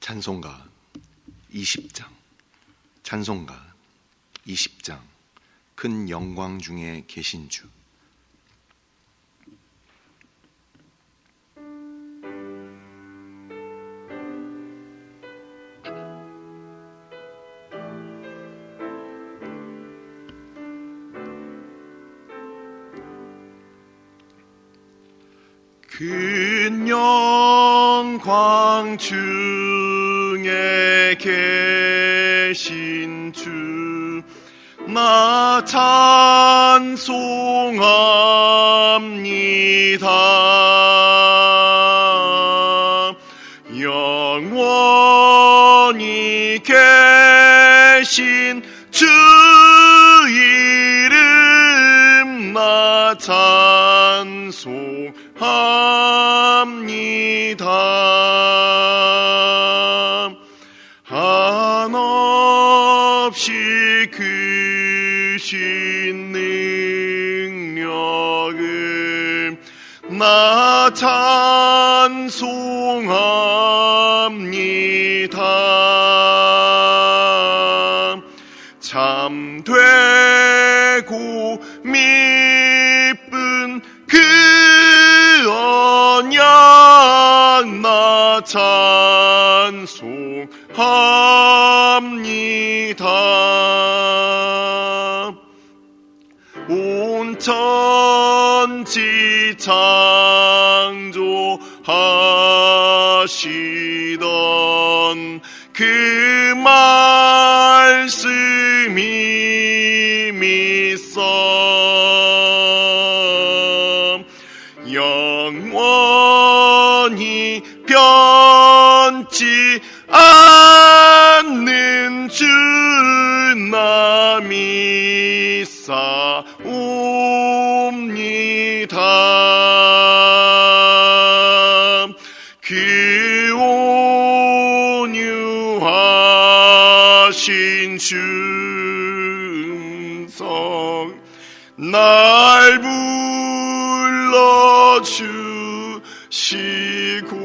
찬송가 20장. 찬송가 20장. 큰 영광 중에 계신 주. 큰 영광 중에 계신 주, 나 찬송합니다. 영원히 계신 주 이름 나 찬송합니다. 한없이 크신 능력을 나 찬송합니다. 참되고 미쁜 그 언약 나 찬송합니다. 온 천지 창조하시던 그 말씀이 믿어 영원히 변치 않는 주 나 믿사옵니다. 그 온유하신 중성 날 불러주시고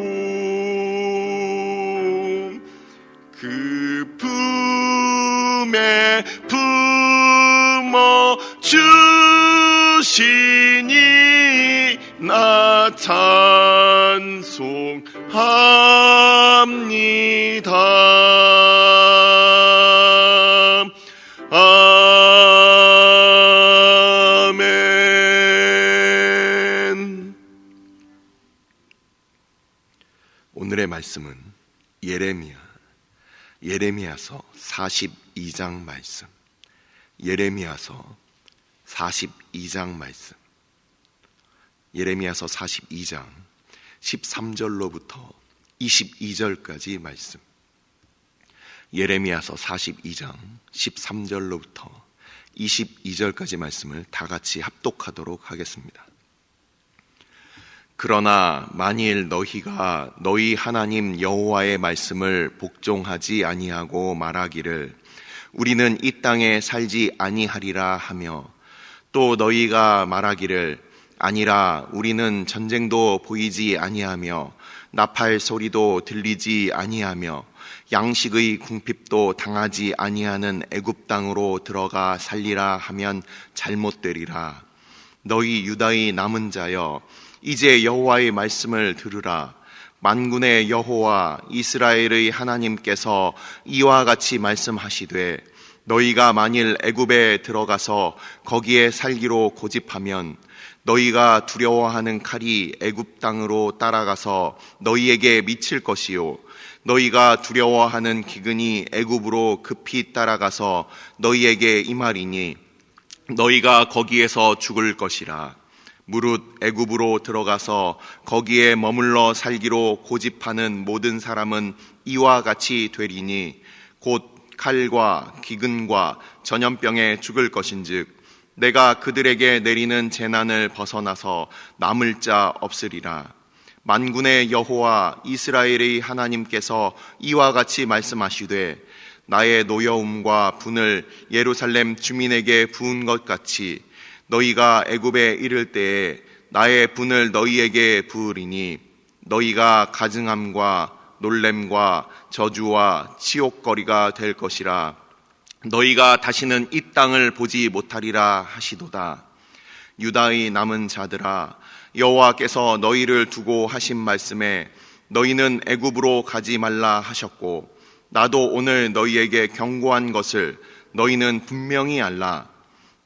그 품에 품어주시니 나 찬송합니다. 아멘. 오늘의 말씀은 예레미야서 42장 말씀. 예레미야서 42장 말씀. 예레미야서 42장 13절로부터 22절까지 말씀. 예레미야서 42장 13절로부터 22절까지 말씀을 다 같이 합독하도록 하겠습니다. 그러나 만일 너희가 너희 하나님 여호와의 말씀을 복종하지 아니하고 말하기를 우리는 이 땅에 살지 아니하리라 하며 또 너희가 말하기를 아니라 우리는 전쟁도 보이지 아니하며 나팔 소리도 들리지 아니하며 양식의 궁핍도 당하지 아니하는 애굽 땅으로 들어가 살리라 하면 잘못되리라. 너희 유다의 남은 자여 이제 여호와의 말씀을 들으라. 만군의 여호와 이스라엘의 하나님께서 이와 같이 말씀하시되 너희가 만일 애굽에 들어가서 거기에 살기로 고집하면 너희가 두려워하는 칼이 애굽 땅으로 따라가서 너희에게 미칠 것이요 너희가 두려워하는 기근이 애굽으로 급히 따라가서 너희에게 임하리니 너희가 거기에서 죽을 것이라. 무릇 애굽으로 들어가서 거기에 머물러 살기로 고집하는 모든 사람은 이와 같이 되리니 곧 칼과 기근과 전염병에 죽을 것인즉 내가 그들에게 내리는 재난을 벗어나서 남을 자 없으리라. 만군의 여호와 이스라엘의 하나님께서 이와 같이 말씀하시되 나의 노여움과 분을 예루살렘 주민에게 부은 것 같이 너희가 애굽에 이를 때에 나의 분을 너희에게 부으리니 너희가 가증함과 놀램과 저주와 치욕거리가 될 것이라. 너희가 다시는 이 땅을 보지 못하리라 하시도다. 유다의 남은 자들아, 여호와께서 너희를 두고 하신 말씀에 너희는 애굽으로 가지 말라 하셨고, 나도 오늘 너희에게 경고한 것을 너희는 분명히 알라.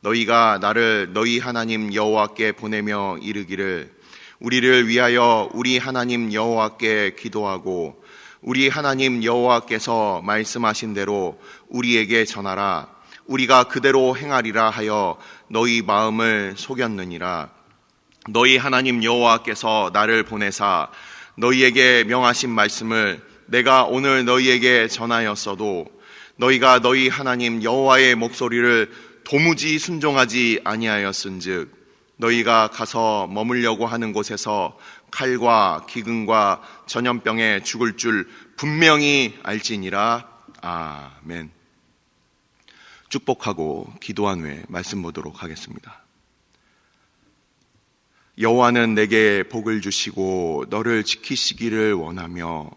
너희가 나를 너희 하나님 여호와께 보내며 이르기를, 우리를 위하여 우리 하나님 여호와께 기도하고 우리 하나님 여호와께서 말씀하신 대로 우리에게 전하라. 우리가 그대로 행하리라 하여 너희 마음을 속였느니라. 너희 하나님 여호와께서 나를 보내사 너희에게 명하신 말씀을 내가 오늘 너희에게 전하였어도 너희가 너희 하나님 여호와의 목소리를 도무지 순종하지 아니하였은즉 너희가 가서 머물려고 하는 곳에서 칼과 기근과 전염병에 죽을 줄 분명히 알지니라. 아멘. 축복하고 기도한 후에 말씀 보도록 하겠습니다. 여호와는 내게 복을 주시고 너를 지키시기를 원하며,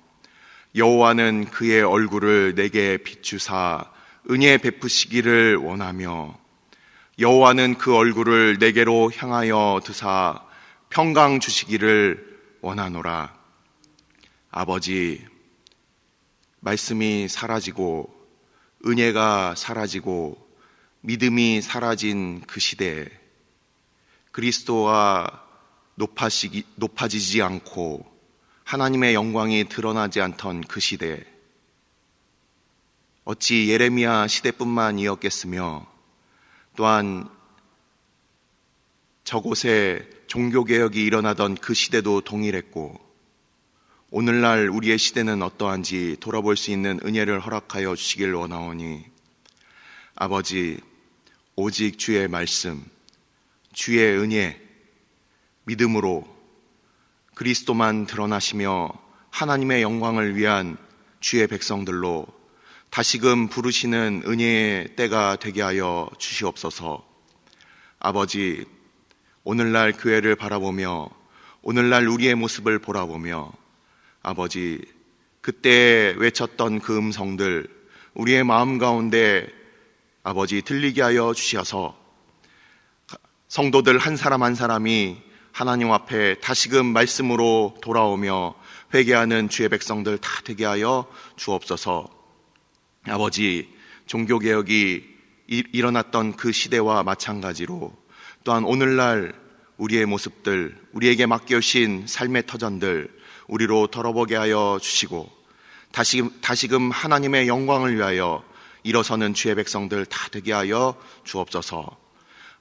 여호와는 그의 얼굴을 내게 비추사 은혜 베푸시기를 원하며, 여호와는 그 얼굴을 내게로 향하여 드사 평강 주시기를 원하노라. 아버지, 말씀이 사라지고 은혜가 사라지고 믿음이 사라진 그 시대에 그리스도가 높아지지 않고 하나님의 영광이 드러나지 않던 그 시대에 어찌 예레미야 시대뿐만이었겠으며, 또한 저곳에 종교개혁이 일어나던 그 시대도 동일했고, 오늘날 우리의 시대는 어떠한지 돌아볼 수 있는 은혜를 허락하여 주시길 원하오니, 아버지, 오직 주의 말씀, 주의 은혜, 믿음으로 그리스도만 드러나시며 하나님의 영광을 위한 주의 백성들로 다시금 부르시는 은혜의 때가 되게 하여 주시옵소서. 아버지, 오늘날 교회를 바라보며 오늘날 우리의 모습을 보라보며, 아버지, 그때 외쳤던 그 음성들 우리의 마음 가운데 아버지 들리게 하여 주셔서 성도들 한 사람 한 사람이 하나님 앞에 다시금 말씀으로 돌아오며 회개하는 주의 백성들 다 되게 하여 주옵소서. 아버지, 종교개혁이 일어났던 그 시대와 마찬가지로 또한 오늘날 우리의 모습들, 우리에게 맡겨주신 삶의 터전들 우리로 돌아보게 하여 주시고, 다시금 하나님의 영광을 위하여 일어서는 주의 백성들 다 되게 하여 주옵소서.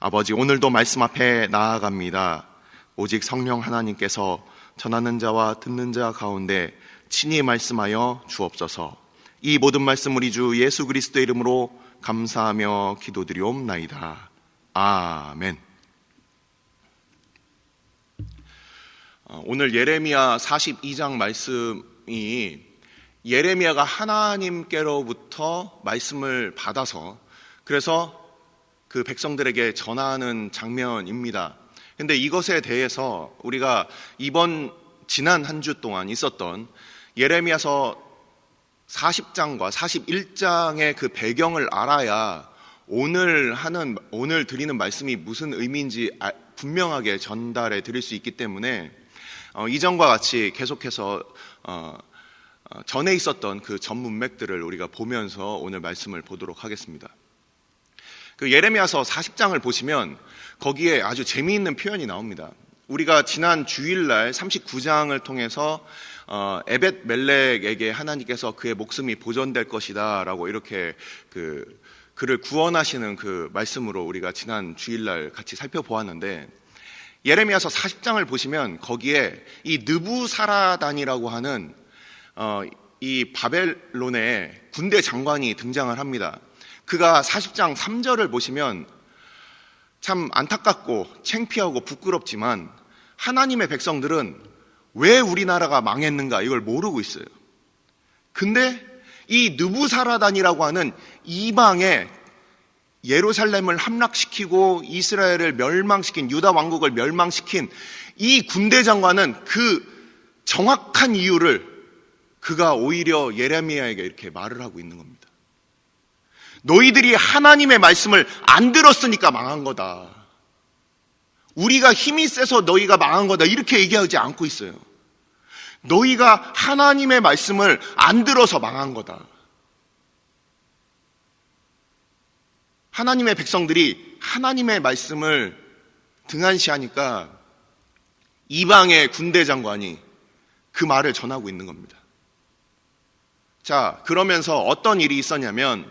아버지, 오늘도 말씀 앞에 나아갑니다. 오직 성령 하나님께서 전하는 자와 듣는 자 가운데 친히 말씀하여 주옵소서. 이 모든 말씀 우리 주 예수 그리스도의 이름으로 감사하며 기도드리옵나이다. 아멘. 오늘 예레미야 42장 말씀이 예레미야가 하나님께로부터 말씀을 받아서 그래서 그 백성들에게 전하는 장면입니다. 근데 이것에 대해서 우리가 지난 한 주 동안 있었던 예레미야서 40장과 41장의 그 배경을 알아야 오늘 드리는 말씀이 무슨 의미인지 분명하게 전달해 드릴 수 있기 때문에 이전과 같이 계속해서 전에 있었던 그 전 문맥들을 우리가 보면서 오늘 말씀을 보도록 하겠습니다. 그 예레미야서 40장을 보시면 거기에 아주 재미있는 표현이 나옵니다. 우리가 지난 주일날 39장을 통해서 에벳 멜렉에게 하나님께서 그의 목숨이 보존될 것이다 라고 이렇게 그를 구원하시는 그 말씀으로 우리가 지난 주일날 같이 살펴보았는데, 예레미야서 40장을 보시면 거기에 이 느부사라단이라고 하는 이 바벨론의 군대 장관이 등장을 합니다. 그가 40장 3절을 보시면 참 안타깝고 창피하고 부끄럽지만 하나님의 백성들은 왜 우리나라가 망했는가 이걸 모르고 있어요. 근데 이 느부사라단이라고 하는 이방의 예루살렘을 함락시키고 이스라엘을 멸망시킨, 유다 왕국을 멸망시킨 이 군대 장관은 그 정확한 이유를 그가 오히려 예레미야에게 이렇게 말을 하고 있는 겁니다. 너희들이 하나님의 말씀을 안 들었으니까 망한 거다. 우리가 힘이 세서 너희가 망한 거다. 이렇게 얘기하지 않고 있어요. 너희가 하나님의 말씀을 안 들어서 망한 거다. 하나님의 백성들이 하나님의 말씀을 등한시하니까 이방의 군대 장관이 그 말을 전하고 있는 겁니다. 자, 그러면서 어떤 일이 있었냐면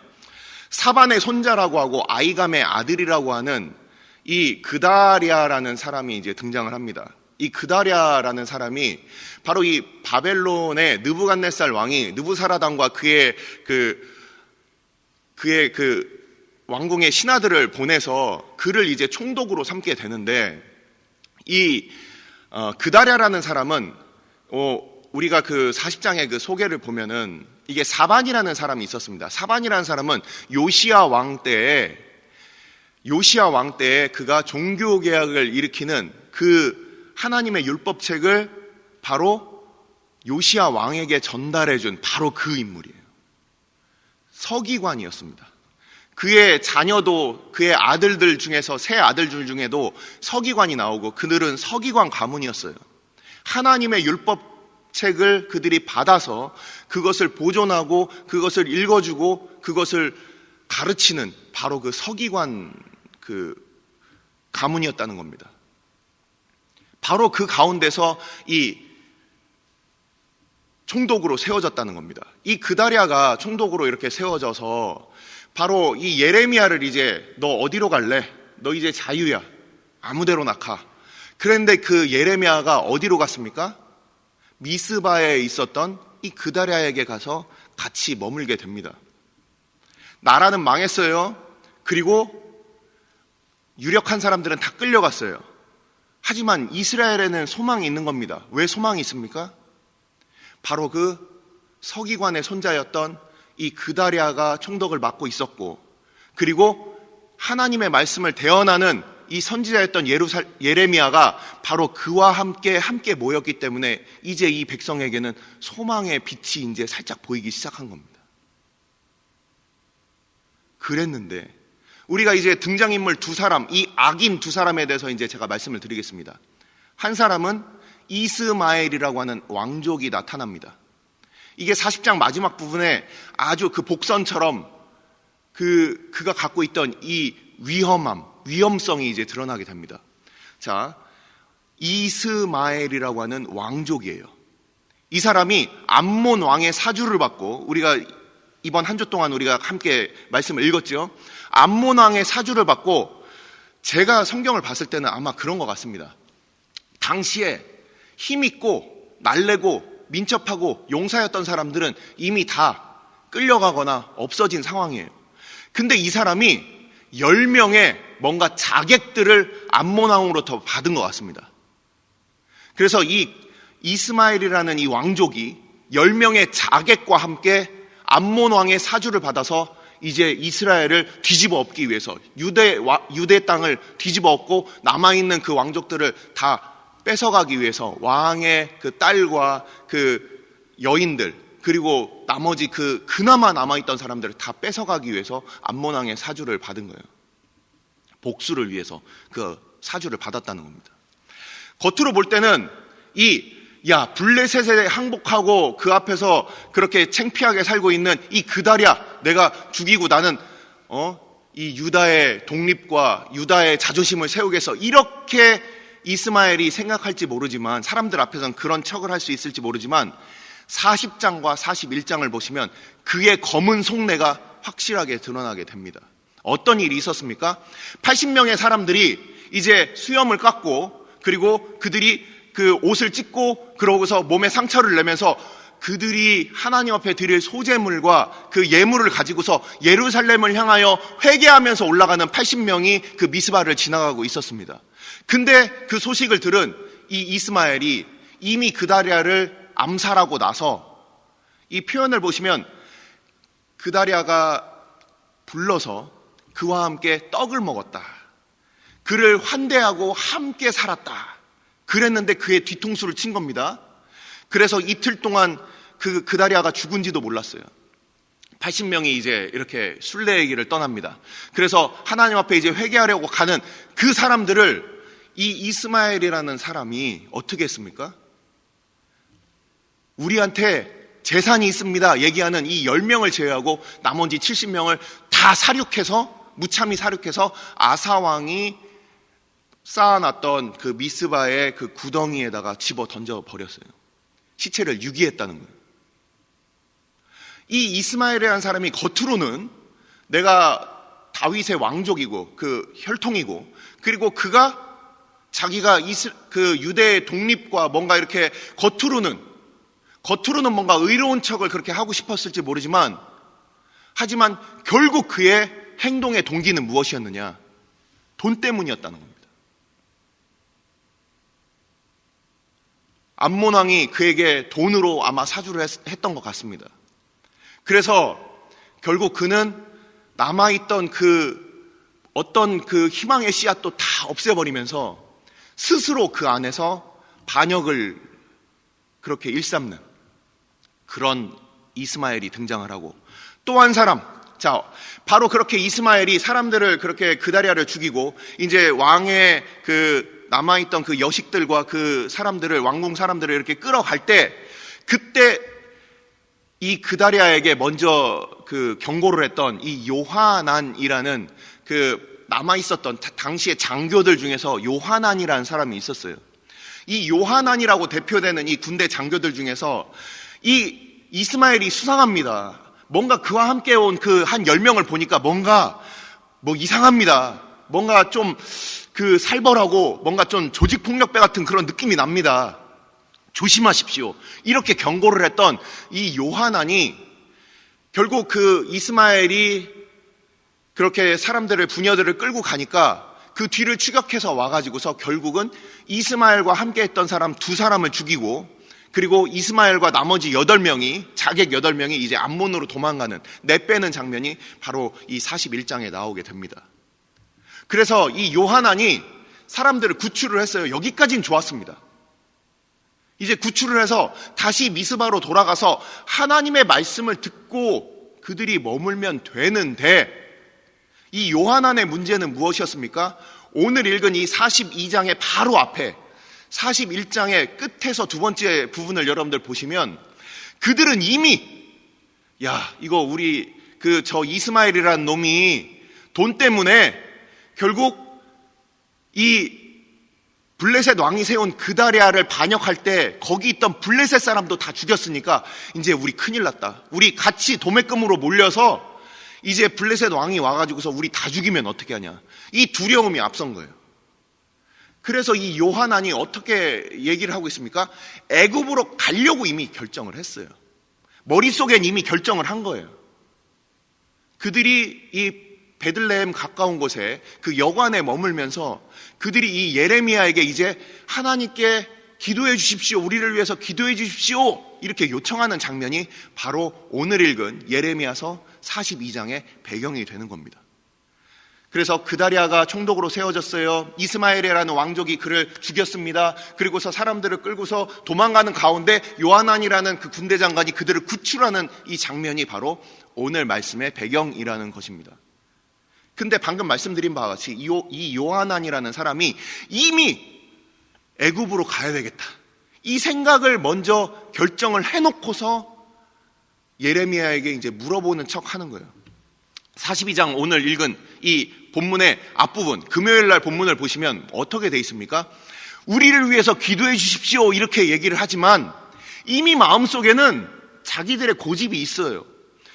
사반의 손자라고 하고 아이감의 아들이라고 하는 이 그다랴라는 사람이 이제 등장을 합니다. 이 그다랴라는 사람이 바로 이 바벨론의 느부갓네살 왕이 느부사라단과 그의 왕궁의 신하들을 보내서 그를 이제 총독으로 삼게 되는데, 이 그다랴라는 사람은 우리가 그 40장의 그 소개를 보면은 이게 사반이라는 사람이 있었습니다. 사반이라는 사람은 요시야 왕 때에 그가 종교 개혁을 일으키는 그 하나님의 율법책을 바로 요시야 왕에게 전달해준 바로 그 인물이에요. 서기관이었습니다. 그의 자녀도, 그의 아들들 중에서 세 아들들 중에도 서기관이 나오고 그들은 서기관 가문이었어요. 하나님의 율법책을 그들이 받아서 그것을 보존하고 그것을 읽어주고 그것을 가르치는 바로 그 서기관 그 가문이었다는 겁니다. 바로 그 가운데서 이 총독으로 세워졌다는 겁니다. 이 그다랴가 총독으로 이렇게 세워져서 바로 이 예레미야를 이제 너 어디로 갈래? 너 이제 자유야. 아무데로나 가. 그런데 그 예레미야가 어디로 갔습니까? 미스바에 있었던 이 그다랴에게 가서 같이 머물게 됩니다. 나라는 망했어요. 그리고 유력한 사람들은 다 끌려갔어요. 하지만 이스라엘에는 소망이 있는 겁니다. 왜 소망이 있습니까? 바로 그 서기관의 손자였던 이 그다랴가 총독을 맡고 있었고, 그리고 하나님의 말씀을 대언하는 이 선지자였던 예레미야가 바로 그와 함께 모였기 때문에 이제 이 백성에게는 소망의 빛이 이제 살짝 보이기 시작한 겁니다. 그랬는데 우리가 이제 등장인물 두 사람, 이 악인 두 사람에 대해서 이제 제가 말씀을 드리겠습니다. 한 사람은 이스마엘이라고 하는 왕족이 나타납니다. 이게 40장 마지막 부분에 아주 그 복선처럼 그가 갖고 있던 이 위험성이 이제 드러나게 됩니다. 자, 이스마엘이라고 하는 왕족이에요. 이 사람이 암몬 왕의 사주를 받고, 우리가 이번 한 주 동안 우리가 함께 말씀을 읽었죠. 암몬 왕의 사주를 받고, 제가 성경을 봤을 때는 아마 그런 것 같습니다. 당시에 힘있고 날래고 민첩하고 용사였던 사람들은 이미 다 끌려가거나 없어진 상황이에요. 근데 이 사람이 10명의 뭔가 자객들을 암몬 왕으로부터 받은 것 같습니다. 그래서 이 이스마엘이라는 이 왕족이 10명의 자객과 함께 암몬 왕의 사주를 받아서 이제 이스라엘을 뒤집어 엎기 위해서 유대 땅을 뒤집어 엎고 남아있는 그 왕족들을 다 뺏어가기 위해서 왕의 그 딸과 그 여인들, 그리고 나머지 그나마 남아있던 사람들을 다 뺏어가기 위해서 암몬 왕의 사주를 받은 거예요. 복수를 위해서 그 사주를 받았다는 겁니다. 겉으로 볼 때는 블레셋에 항복하고 그 앞에서 그렇게 창피하게 살고 있는 이 그다랴 내가 죽이고 나는 이 유다의 독립과 유다의 자존심을 세우겠어, 이렇게 이스마엘이 생각할지 모르지만, 사람들 앞에서는 그런 척을 할 수 있을지 모르지만 40장과 41장을 보시면 그의 검은 속내가 확실하게 드러나게 됩니다. 어떤 일이 있었습니까? 80명의 사람들이 이제 수염을 깎고, 그리고 그들이 그 옷을 찢고, 그러고서 몸에 상처를 내면서 그들이 하나님 앞에 드릴 소제물과 그 예물을 가지고서 예루살렘을 향하여 회개하면서 올라가는 80명이 그 미스바를 지나가고 있었습니다. 근데 그 소식을 들은 이 이스마엘이 이미 그다랴를 암살하고 나서, 이 표현을 보시면 그다랴가 불러서 그와 함께 떡을 먹었다, 그를 환대하고 함께 살았다, 그랬는데 그의 뒤통수를 친 겁니다. 그래서 이틀 동안 그다리아가 죽은지도 몰랐어요. 80명이 이제 이렇게 순례의 길을 떠납니다. 그래서 하나님 앞에 이제 회개하려고 가는 그 사람들을 이 이스마엘이라는 사람이 어떻게 했습니까? 우리한테 재산이 있습니다 얘기하는 이 10명을 제외하고 나머지 70명을 다 사륙해서, 무참히 사륙해서 아사왕이 쌓아놨던 그 미스바의 그 구덩이에다가 집어 던져 버렸어요. 시체를 유기했다는 거예요. 이 이스마엘이라는 사람이 겉으로는 내가 다윗의 왕족이고 그 혈통이고, 그리고 그가 자기가 그 유대의 독립과 뭔가 이렇게 겉으로는 뭔가 의로운 척을 그렇게 하고 싶었을지 모르지만, 하지만 결국 그의 행동의 동기는 무엇이었느냐? 돈 때문이었다는 겁니다. 암몬 왕이 그에게 돈으로 아마 사주를 했던 것 같습니다. 그래서 결국 그는 남아있던 어떤 그 희망의 씨앗도 다 없애버리면서 스스로 그 안에서 반역을 그렇게 일삼는 그런 이스마엘이 등장을 하고, 또 한 사람, 자, 바로 그렇게 이스마엘이 사람들을 그렇게 그다리아를 죽이고 이제 왕의 그 남아있던 그 여식들과 그 사람들을, 왕궁 사람들을 이렇게 끌어갈 때, 그때 이 그다리아에게 먼저 그 경고를 했던 이 요하난이라는 그 남아있었던 당시의 장교들 중에서 요하난이라는 사람이 있었어요. 이 요하난이라고 대표되는 이 군대 장교들 중에서 이 이스마엘이 수상합니다. 뭔가 그와 함께 온 그 한 10명을 보니까 뭔가 이상합니다. 뭔가 좀 그 살벌하고 뭔가 좀 조직폭력배 같은 그런 느낌이 납니다. 조심하십시오. 이렇게 경고를 했던 이 요하난이 결국 그 이스마엘이 그렇게 사람들을, 부녀들을 끌고 가니까 그 뒤를 추격해서 와가지고서 결국은 이스마엘과 함께 했던 사람 2사람을 죽이고, 그리고 이스마엘과 나머지 8명이, 자객 8명이 이제 암몬으로 도망가는, 내빼는 장면이 바로 이 41장에 나오게 됩니다. 그래서 이 요하난이 사람들을 구출을 했어요. 여기까지는 좋았습니다. 이제 구출을 해서 다시 미스바로 돌아가서 하나님의 말씀을 듣고 그들이 머물면 되는데, 이 요하난의 문제는 무엇이었습니까? 오늘 읽은 이 42장의 바로 앞에 41장의 끝에서 두 번째 부분을 여러분들 보시면, 그들은 이미 이거 우리 저 이스마엘이라는 놈이 돈 때문에 결국 이 블레셋 왕이 세운 그다리아를 반역할 때 거기 있던 블레셋 사람도 다 죽였으니까 이제 우리 큰일 났다. 우리 같이 도매금으로 몰려서 이제 블레셋 왕이 와가지고서 우리 다 죽이면 어떻게 하냐. 이 두려움이 앞선 거예요. 그래서 이 요하난이 어떻게 얘기를 하고 있습니까? 애굽으로 가려고 이미 결정을 했어요. 머릿속엔 이미 결정을 한 거예요. 그들이 이 베들레헴 가까운 곳에 그 여관에 머물면서 그들이 이 예레미야에게 이제 하나님께 기도해 주십시오, 우리를 위해서 기도해 주십시오, 이렇게 요청하는 장면이 바로 오늘 읽은 예레미야서 42장의 배경이 되는 겁니다. 그래서 그다리아가 총독으로 세워졌어요. 이스마엘이라는 왕족이 그를 죽였습니다. 그리고서 사람들을 끌고서 도망가는 가운데 요하난이라는 그 군대 장관이 그들을 구출하는 이 장면이 바로 오늘 말씀의 배경이라는 것입니다. 근데 방금 말씀드린 바와 같이 이 요하난이라는 사람이 이미 애굽으로 가야 되겠다, 이 생각을 먼저 결정을 해놓고서 예레미야에게 이제 물어보는 척 하는 거예요. 42장 오늘 읽은 이 본문의 앞부분, 금요일 날 본문을 보시면 어떻게 돼 있습니까? 우리를 위해서 기도해 주십시오 이렇게 얘기를 하지만 이미 마음속에는 자기들의 고집이 있어요.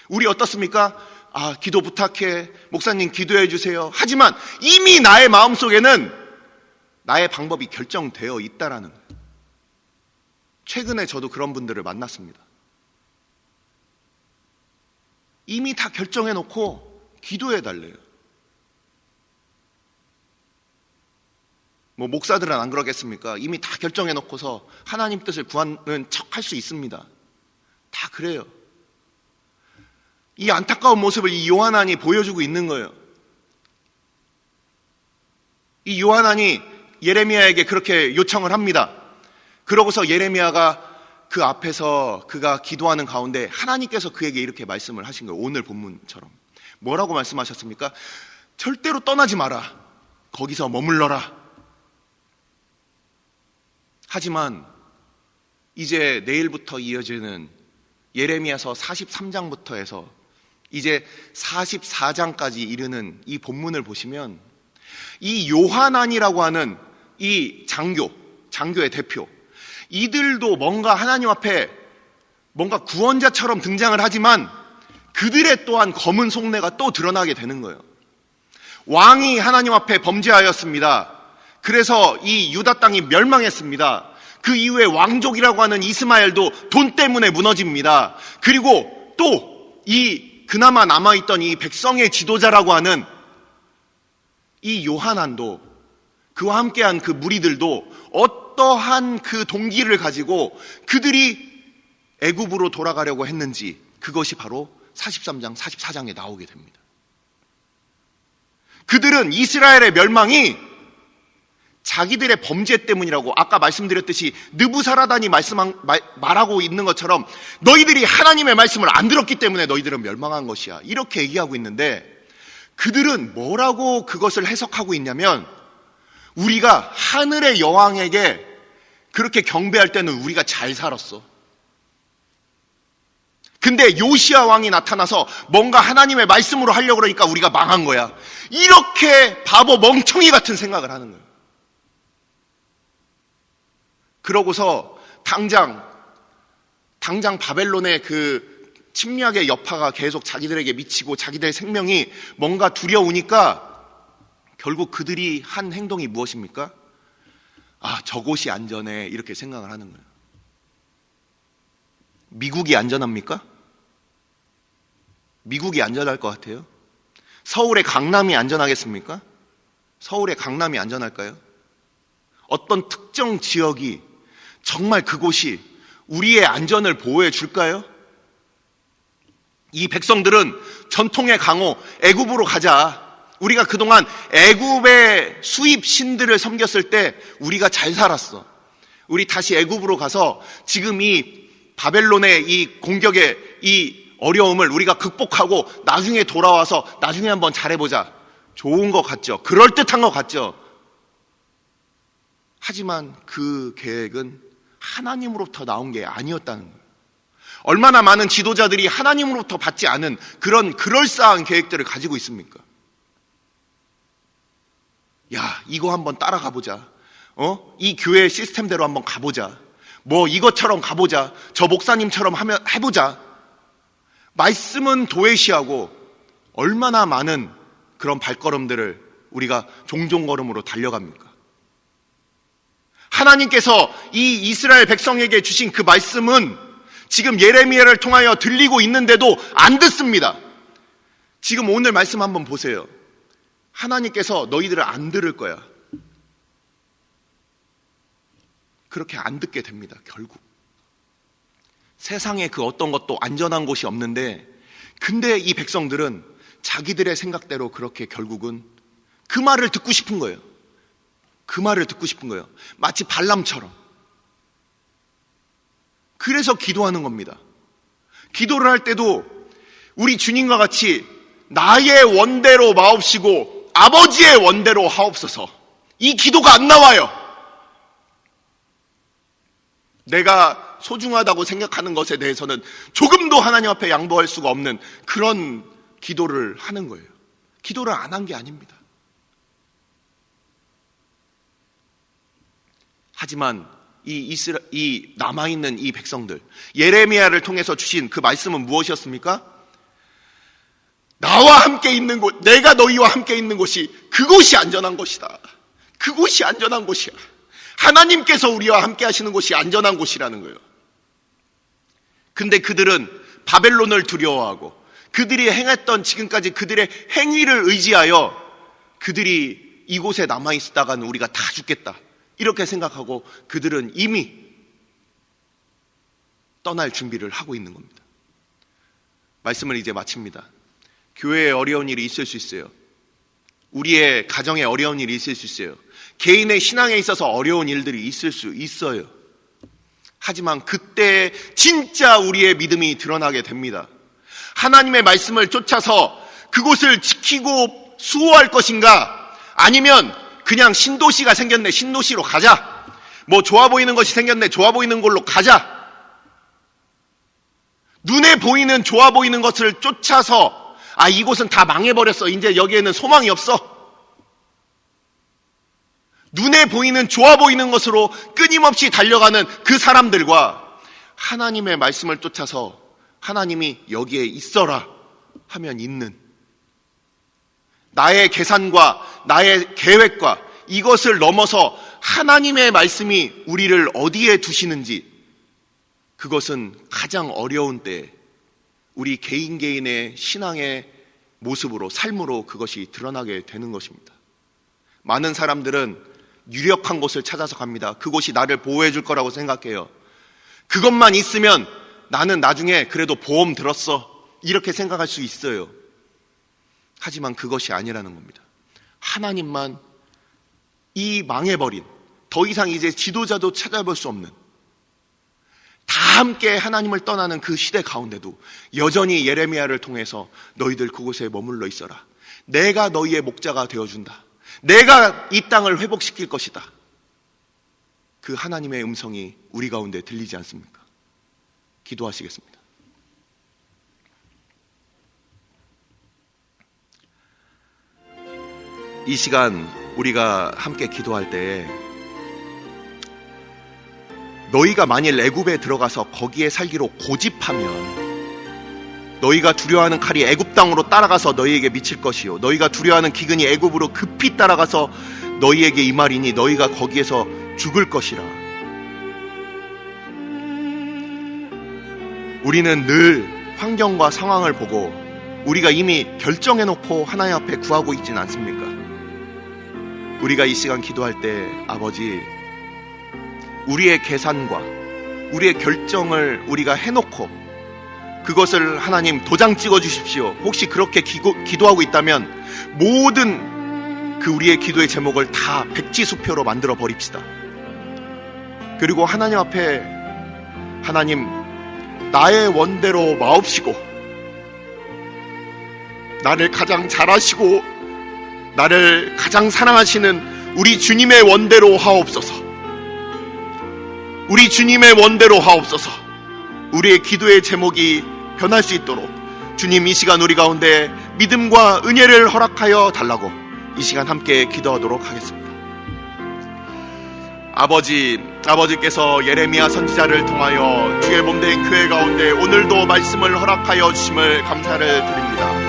우리 어떻습니까? 기도 부탁해, 목사님 기도해 주세요. 하지만 이미 나의 마음속에는 나의 방법이 결정되어 있다라는 거예요. 최근에 저도 그런 분들을 만났습니다. 이미 다 결정해 놓고 기도해 달래요. 목사들은 안 그러겠습니까? 이미 다 결정해 놓고서 하나님 뜻을 구하는 척 할 수 있습니다. 다 그래요. 이 안타까운 모습을 이 요하난이 보여주고 있는 거예요. 이 요하난이 예레미야에게 그렇게 요청을 합니다. 그러고서 예레미야가 그 앞에서 그가 기도하는 가운데 하나님께서 그에게 이렇게 말씀을 하신 거예요. 오늘 본문처럼. 뭐라고 말씀하셨습니까? 절대로 떠나지 마라. 거기서 머물러라. 하지만 이제 내일부터 이어지는 예레미야서 43장부터 해서 이제 44장까지 이르는 이 본문을 보시면 이 요하난이라고 하는 이 장교의 대표, 이들도 뭔가 하나님 앞에 뭔가 구원자처럼 등장을 하지만 그들의 또한 검은 속내가 또 드러나게 되는 거예요. 왕이 하나님 앞에 범죄하였습니다. 그래서 이 유다 땅이 멸망했습니다. 그 이후에 왕족이라고 하는 이스마엘도 돈 때문에 무너집니다. 그리고 또 이 그나마 남아있던 이 백성의 지도자라고 하는 이 요하난도, 그와 함께한 그 무리들도 어떠한 그 동기를 가지고 그들이 애굽으로 돌아가려고 했는지, 그것이 바로 43장, 44장에 나오게 됩니다. 그들은 이스라엘의 멸망이 자기들의 범죄 때문이라고, 아까 말씀드렸듯이 느부사라단이 말하고 있는 것처럼 너희들이 하나님의 말씀을 안 들었기 때문에 너희들은 멸망한 것이야, 이렇게 얘기하고 있는데, 그들은 뭐라고 그것을 해석하고 있냐면, 우리가 하늘의 여왕에게 그렇게 경배할 때는 우리가 잘 살았어. 근데 요시야 왕이 나타나서 뭔가 하나님의 말씀으로 하려고 그러니까 우리가 망한 거야. 이렇게 바보 멍청이 같은 생각을 하는 거예요. 그러고서 당장 바벨론의 그 침략의 여파가 계속 자기들에게 미치고 자기들의 생명이 뭔가 두려우니까 결국 그들이 한 행동이 무엇입니까? 아, 저곳이 안전해, 이렇게 생각을 하는 거예요. 미국이 안전합니까? 미국이 안전할 것 같아요? 서울의 강남이 안전하겠습니까? 서울의 강남이 안전할까요? 어떤 특정 지역이 정말 그곳이 우리의 안전을 보호해 줄까요? 이 백성들은 전통의 강호 애굽으로 가자. 우리가 그동안 애굽의 수입 신들을 섬겼을 때 우리가 잘 살았어. 우리 다시 애굽으로 가서 지금 이 바벨론의 이 공격의 이 어려움을 우리가 극복하고 나중에 돌아와서 나중에 한번 잘해보자. 좋은 것 같죠? 그럴듯한 것 같죠? 하지만 그 계획은 하나님으로부터 나온 게 아니었다는 거예요. 얼마나 많은 지도자들이 하나님으로부터 받지 않은 그런 그럴싸한 계획들을 가지고 있습니까? 야, 이거 한번 따라가 보자. 이 교회 시스템대로 한번 가보자. 뭐 이것처럼 가보자. 저 목사님처럼 해보자. 말씀은 도외시하고 얼마나 많은 그런 발걸음들을 우리가 종종걸음으로 달려갑니까? 하나님께서 이 이스라엘 백성에게 주신 그 말씀은 지금 예레미야를 통하여 들리고 있는데도 안 듣습니다. 지금 오늘 말씀 한번 보세요. 하나님께서 너희들을 안 들을 거야. 그렇게 안 듣게 됩니다. 결국 세상에 그 어떤 것도 안전한 곳이 없는데, 근데 이 백성들은 자기들의 생각대로 그렇게 결국은 그 말을 듣고 싶은 거예요. 그 말을 듣고 싶은 거예요. 마치 발람처럼. 그래서 기도하는 겁니다. 기도를 할 때도 우리 주님과 같이 나의 원대로 마옵시고 아버지의 원대로 하옵소서, 이 기도가 안 나와요. 내가 소중하다고 생각하는 것에 대해서는 조금도 하나님 앞에 양보할 수가 없는 그런 기도를 하는 거예요. 기도를 안 한 게 아닙니다. 하지만 이 남아있는 이 백성들, 예레미야를 통해서 주신 그 말씀은 무엇이었습니까? 나와 함께 있는 곳, 내가 너희와 함께 있는 곳이 그곳이 안전한 곳이다. 그곳이 안전한 곳이야. 하나님께서 우리와 함께 하시는 곳이 안전한 곳이라는 거예요. 근데 그들은 바벨론을 두려워하고 그들이 행했던 지금까지 그들의 행위를 의지하여 그들이 이곳에 남아있다가는 우리가 다 죽겠다, 이렇게 생각하고 그들은 이미 떠날 준비를 하고 있는 겁니다. 말씀을 이제 마칩니다. 교회에 어려운 일이 있을 수 있어요. 우리의 가정에 어려운 일이 있을 수 있어요. 개인의 신앙에 있어서 어려운 일들이 있을 수 있어요. 하지만 그때 진짜 우리의 믿음이 드러나게 됩니다. 하나님의 말씀을 쫓아서 그곳을 지키고 수호할 것인가, 아니면 그냥 신도시가 생겼네, 신도시로 가자. 뭐 좋아 보이는 것이 생겼네, 좋아 보이는 걸로 가자. 눈에 보이는 좋아 보이는 것을 쫓아서 이곳은 다 망해버렸어, 이제 여기에는 소망이 없어. 눈에 보이는 좋아 보이는 것으로 끊임없이 달려가는 그 사람들과 하나님의 말씀을 쫓아서 하나님이 여기에 있어라 하면 있는, 나의 계산과 나의 계획과 이것을 넘어서 하나님의 말씀이 우리를 어디에 두시는지, 그것은 가장 어려운 때에 우리 개인의 신앙의 모습으로, 삶으로 그것이 드러나게 되는 것입니다. 많은 사람들은 유력한 곳을 찾아서 갑니다. 그곳이 나를 보호해 줄 거라고 생각해요. 그것만 있으면 나는 나중에 그래도 보험 들었어, 이렇게 생각할 수 있어요. 하지만 그것이 아니라는 겁니다. 하나님만, 이 망해버린, 더 이상 이제 지도자도 찾아볼 수 없는, 다 함께 하나님을 떠나는 그 시대 가운데도 여전히 예레미야를 통해서 너희들 그곳에 머물러 있어라, 내가 너희의 목자가 되어준다, 내가 이 땅을 회복시킬 것이다, 그 하나님의 음성이 우리 가운데 들리지 않습니까? 기도하시겠습니다. 이 시간 우리가 함께 기도할 때에 너희가 만일 애굽에 들어가서 거기에 살기로 고집하면 너희가 두려워하는 칼이 애굽 땅으로 따라가서 너희에게 미칠 것이요, 너희가 두려워하는 기근이 애굽으로 급히 따라가서 너희에게 임하리니 너희가 거기에서 죽을 것이라. 우리는 늘 환경과 상황을 보고 우리가 이미 결정해놓고 하나님 앞에 구하고 있지는 않습니까? 우리가 이 시간 기도할 때 아버지, 우리의 계산과 우리의 결정을 우리가 해놓고 그것을 하나님 도장 찍어 주십시오. 혹시 그렇게 기도하고 있다면 모든 그 우리의 기도의 제목을 다 백지수표로 만들어 버립시다. 그리고 하나님 앞에, 하나님, 나의 원대로 마옵시고 나를 가장 잘 아시고 나를 가장 사랑하시는 우리 주님의 원대로 하옵소서. 우리 주님의 원대로 하옵소서. 우리의 기도의 제목이 변할 수 있도록 주님, 이 시간 우리 가운데 믿음과 은혜를 허락하여 달라고 이 시간 함께 기도하도록 하겠습니다. 아버지께서 예레미야 선지자를 통하여 주의 몸된 교회 가운데 오늘도 말씀을 허락하여 주심을 감사를 드립니다.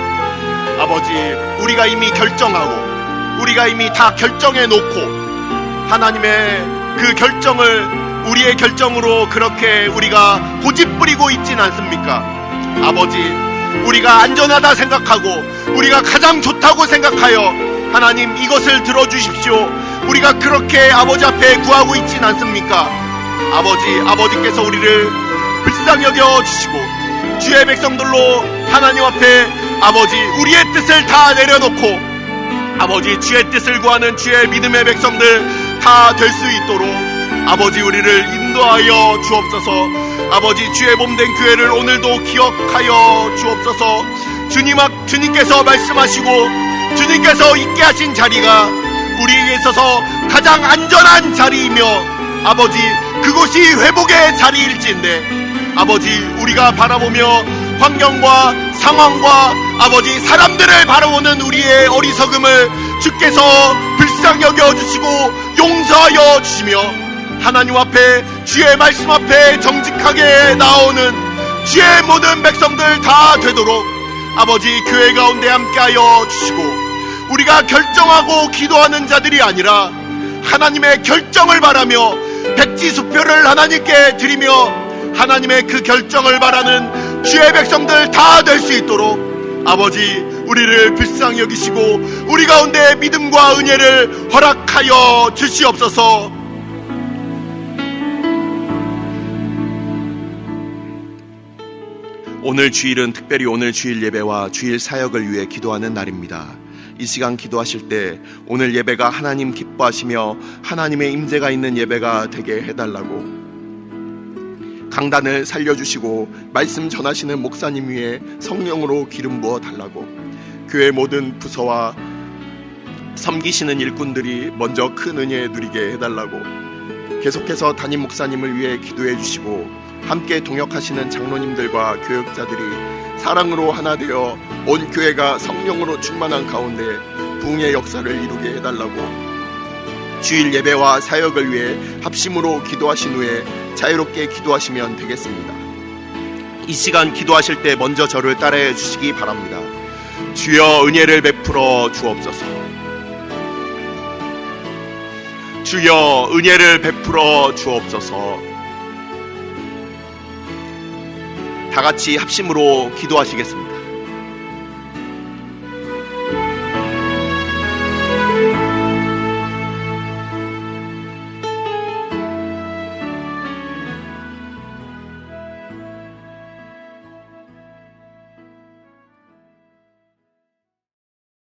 아버지, 우리가 이미 결정하고 우리가 이미 다 결정해 놓고 하나님의 그 결정을 우리의 결정으로 그렇게 우리가 고집 부리고 있진 않습니까? 아버지, 우리가 안전하다 생각하고 우리가 가장 좋다고 생각하여 하나님 이것을 들어주십시오, 우리가 그렇게 아버지 앞에 구하고 있진 않습니까? 아버지께서 우리를 불쌍히 여겨 주시고 주의 백성들로 하나님 앞에 우리의 뜻을 다 내려놓고 주의 뜻을 구하는 주의 믿음의 백성들 다 될 수 있도록 우리를 인도하여 주옵소서. 주의 몸된 교회를 오늘도 기억하여 주옵소서. 주님께서 말씀하시고 주님께서 있게 하신 자리가 우리에게 있어서 가장 안전한 자리이며 그곳이 회복의 자리일진데 우리가 바라보며 환경과 상황과 사람들을 바라보는 우리의 어리석음을 주께서 불쌍히 여겨주시고 용서하여 주시며 하나님 앞에 주의 말씀 앞에 정직하게 나오는 주의 모든 백성들 다 되도록 교회 가운데 함께하여 주시고, 우리가 결정하고 기도하는 자들이 아니라 하나님의 결정을 바라며 백지수표를 하나님께 드리며 하나님의 그 결정을 바라는 주의 백성들 다 될 수 있도록 우리를 불쌍히 여기시고 우리 가운데 믿음과 은혜를 허락하여 주시옵소서. 오늘 주일은 특별히 오늘 주일 예배와 주일 사역을 위해 기도하는 날입니다. 이 시간 기도하실 때 오늘 예배가 하나님 기뻐하시며 하나님의 임재가 있는 예배가 되게 해달라고, 강단을 살려주시고 말씀 전하시는 목사님 위에 성령으로 기름 부어 달라고, 교회 모든 부서와 섬기시는 일꾼들이 먼저 큰 은혜 누리게 해달라고, 계속해서 담임 목사님을 위해 기도해 주시고 함께 동역하시는 장로님들과 교역자들이 사랑으로 하나 되어 온 교회가 성령으로 충만한 가운데 부흥의 역사를 이루게 해달라고, 주일 예배와 사역을 위해 합심으로 기도하신 후에 자유롭게 기도하시면 되겠습니다. 이 시간 기도하실 때 먼저 저를 따라해 주시기 바랍니다. 주여 은혜를 베풀어 주옵소서. 주여 은혜를 베풀어 주옵소서. 다 같이 합심으로 기도하시겠습니다.